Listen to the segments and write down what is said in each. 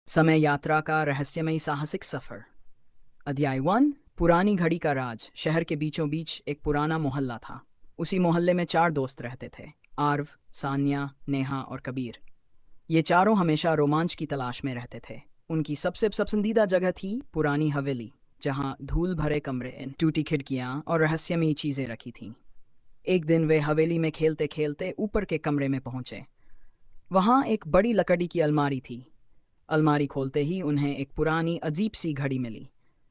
समय यात्रा का रहस्यमयी साहसिक सफर। अध्याय 1। पुरानी घड़ी का राज। शहर के बीचों बीच एक पुराना मोहल्ला था। उसी मोहल्ले में 4 दोस्त रहते थे, आर्व, सान्या, नेहा और कबीर। ये चारों हमेशा रोमांच की तलाश में रहते थे। उनकी सबसे पसंदीदा जगह थी पुरानी हवेली, जहाँ धूल भरे कमरे, टूटी खिड़कियाँ और रहस्यमयी चीज़ें रखी थीं। एक दिन वे हवेली में खेलते खेलते ऊपर के कमरे में पहुंचे। वहाँ एक बड़ी लकड़ी की अलमारी थी। अलमारी खोलते ही उन्हें एक पुरानी अजीब सी घड़ी मिली।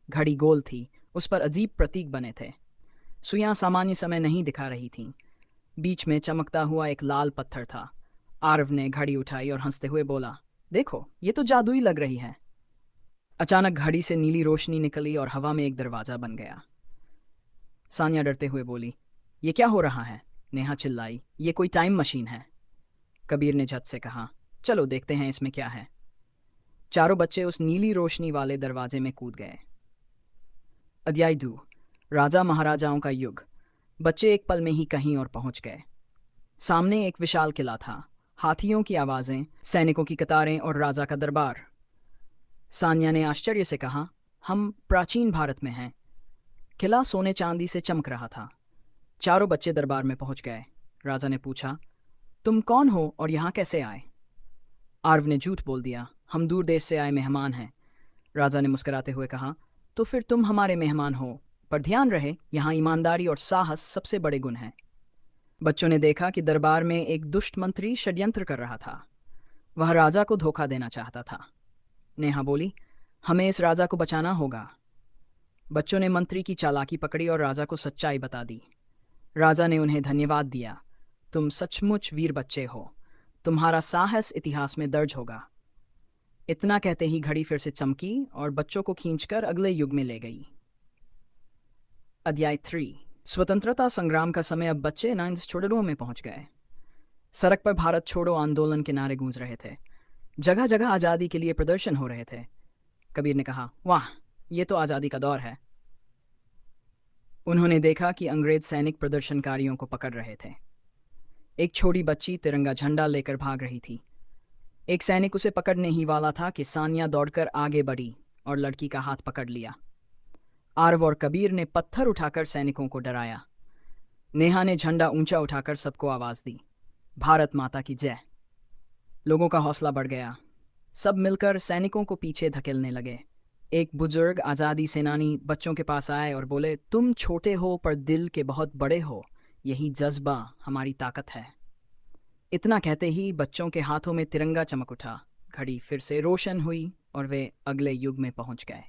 घड़ी गोल थी, उस पर अजीब प्रतीक बने थे। सुइयां सामान्य समय नहीं दिखा रही थीं। बीच में चमकता हुआ एक लाल पत्थर था। आरव ने घड़ी उठाई और हंसते हुए बोला, देखो, ये तो जादुई लग रही है। अचानक घड़ी से नीली रोशनी निकली और हवा में एक दरवाजा बन गया। सान्या डरते हुए बोली, ये क्या हो रहा है? नेहा चिल्लाई, ये कोई टाइम मशीन है। कबीर ने झट से कहा, चलो देखते हैं इसमें क्या है। चारों बच्चे उस नीली रोशनी वाले दरवाजे में कूद गए। अध्याय 2। राजा महाराजाओं का युग। बच्चे एक पल में ही कहीं और पहुंच गए। सामने एक विशाल किला था। हाथियों की आवाजें, सैनिकों की कतारें और राजा का दरबार। सान्या ने आश्चर्य से कहा, हम प्राचीन भारत में हैं। किला सोने चांदी से चमक रहा था। चारों बच्चे दरबार में पहुंच गए। राजा ने पूछा, तुम कौन हो और यहाँ कैसे आए? आर्व ने झूठ बोल दिया, हम दूर देश से आए मेहमान हैं। राजा ने मुस्कुराते हुए कहा, तो फिर तुम हमारे मेहमान हो, पर ध्यान रहे, यहाँ ईमानदारी और साहस सबसे बड़े गुण हैं। बच्चों ने देखा कि दरबार में एक दुष्ट मंत्री षड्यंत्र कर रहा था। वह राजा को धोखा देना चाहता था। नेहा बोली, हमें इस राजा को बचाना होगा। बच्चों ने मंत्री की चालाकी पकड़ी और राजा को सच्चाई बता दी। राजा ने उन्हें धन्यवाद दिया, तुम सचमुच वीर बच्चे हो, तुम्हारा साहस इतिहास में दर्ज होगा। इतना कहते ही घड़ी फिर से चमकी और बच्चों को खींचकर अगले युग में ले गई। अध्याय 3। स्वतंत्रता संग्राम का समय। अब बच्चे नाइन्थ छोड़ो में पहुंच गए। सड़क पर भारत छोड़ो आंदोलन के नारे गूंज रहे थे। जगह जगह आज़ादी के लिए प्रदर्शन हो रहे थे। कबीर ने कहा, वाह, ये तो आज़ादी का दौर है। उन्होंने देखा कि अंग्रेज सैनिक प्रदर्शनकारियों को पकड़ रहे थे। एक छोटी बच्ची तिरंगा झंडा लेकर भाग रही थी। एक सैनिक उसे पकड़ने ही वाला था कि सान्या दौड़कर आगे बढ़ी और लड़की का हाथ पकड़ लिया। आरव और कबीर ने पत्थर उठाकर सैनिकों को डराया। नेहा ने झंडा ऊंचा उठाकर सबको आवाज दी, भारत माता की जय। लोगों का हौसला बढ़ गया। सब मिलकर सैनिकों को पीछे धकेलने लगे। एक बुजुर्ग आज़ादी सेनानी बच्चों के पास आए और बोले, तुम छोटे हो पर दिल के बहुत बड़े हो, यही जज्बा हमारी ताकत है। इतना कहते ही बच्चों के हाथों में तिरंगा चमक उठा। घड़ी फिर से रोशन हुई और वे अगले युग में पहुंच गए।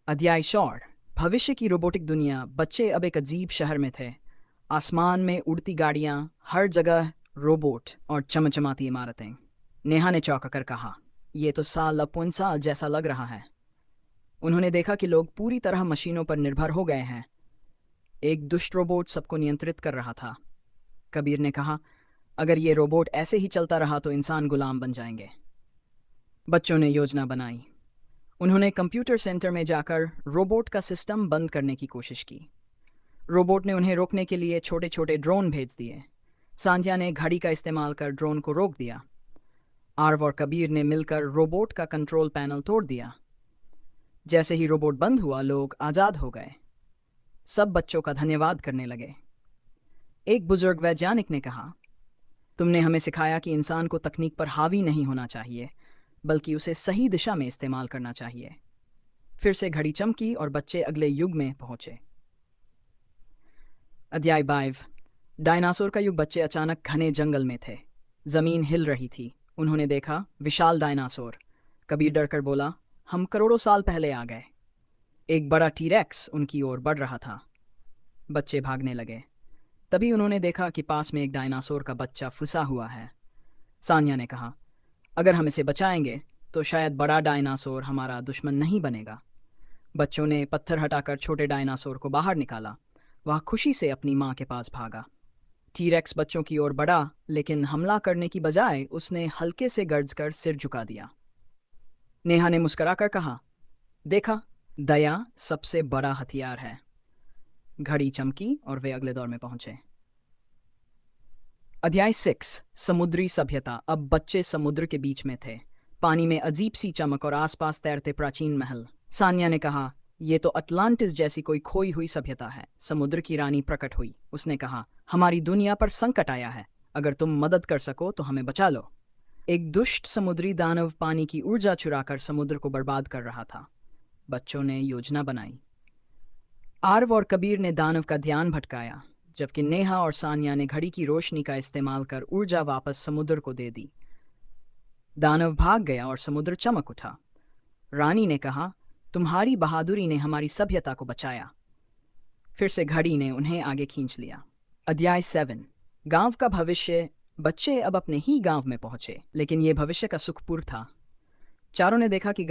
अध्याय 4। भविष्य की रोबोटिक दुनिया। बच्चे अब एक अजीब शहर में थे। आसमान में उड़ती गाड़ियां, हर जगह रोबोट और चमचमाती इमारतें। नेहा ने चौंक कर कहा, यह तो साल अपुनसा जैसा लग रहा है। उन्होंने देखा कि लोग पूरी तरह मशीनों पर निर्भर हो गए हैं। एक दुष्ट रोबोट सबको नियंत्रित कर रहा था। कबीर ने कहा, अगर ये रोबोट ऐसे ही चलता रहा तो इंसान गुलाम बन जाएंगे। बच्चों ने योजना बनाई। उन्होंने कंप्यूटर सेंटर में जाकर रोबोट का सिस्टम बंद करने की कोशिश की। रोबोट ने उन्हें रोकने के लिए छोटे छोटे ड्रोन भेज दिए। सांझा ने घड़ी का इस्तेमाल कर ड्रोन को रोक दिया। आर्व और कबीर ने मिलकर रोबोट का कंट्रोल पैनल तोड़ दिया। जैसे ही रोबोट बंद हुआ, लोग आज़ाद हो गए। सब बच्चों का धन्यवाद करने लगे। एक बुजुर्ग वैज्ञानिक ने कहा, तुमने हमें सिखाया कि इंसान को तकनीक पर हावी नहीं होना चाहिए, बल्कि उसे सही दिशा में इस्तेमाल करना चाहिए। फिर से घड़ी चमकी और बच्चे अगले युग में पहुंचे। अध्याय 5। डायनासोर का युग। बच्चे अचानक घने जंगल में थे। जमीन हिल रही थी। उन्होंने देखा विशाल डायनासोर। कबीर डरकर बोला, हम करोड़ों साल पहले आ गए। एक बड़ा टीरेक्स उनकी ओर बढ़ रहा था। बच्चे भागने लगे। तभी उन्होंने देखा कि पास में एक डायनासोर का बच्चा फंसा हुआ है। सान्या ने कहा, अगर हम इसे बचाएंगे तो शायद बड़ा डायनासोर हमारा दुश्मन नहीं बनेगा। बच्चों ने पत्थर हटाकर छोटे डायनासोर को बाहर निकाला। वह खुशी से अपनी माँ के पास भागा। टीरेक्स बच्चों की ओर बढ़ा, लेकिन हमला करने की बजाय उसने हल्के से गर्जकर सिर झुका दिया। नेहा ने मुस्कुराकर कहा, देखा, दया सबसे बड़ा हथियार है। घड़ी चमकी और वे अगले दौर में पहुंचे। अध्याय 6। समुद्री सभ्यता। अब बच्चे समुद्र के बीच में थे। पानी में अजीब सी चमक और आसपास तैरते प्राचीन महल। सान्या ने कहा, ये तो अटलांटिस जैसी कोई खोई हुई सभ्यता है। समुद्र की रानी प्रकट हुई। उसने कहा, हमारी दुनिया पर संकट आया है, अगर तुम मदद कर सको तो हमें बचा लो। एक दुष्ट समुद्री दानव पानी की ऊर्जा चुराकर समुद्र को बर्बाद कर रहा था। बच्चों ने योजना बनाई। आरव और कबीर ने दानव का ध्यान भटकाया, जबकि नेहा और सान्या ने घड़ी की रोशनी का इस्तेमाल कर ऊर्जा वापस समुद्र को दे दी। दानव भाग गया और समुद्र चमक उठा। रानी ने कहा, तुम्हारी बहादुरी ने हमारी सभ्यता को बचाया। फिर से घड़ी ने उन्हें आगे खींच लिया। अध्याय 7। गांव का भविष्य। बच्चे अब अपने ही गांव में पहुंचे, लेकिन यह भविष्य का सुखपूर्ण था। चारों ने देखा कि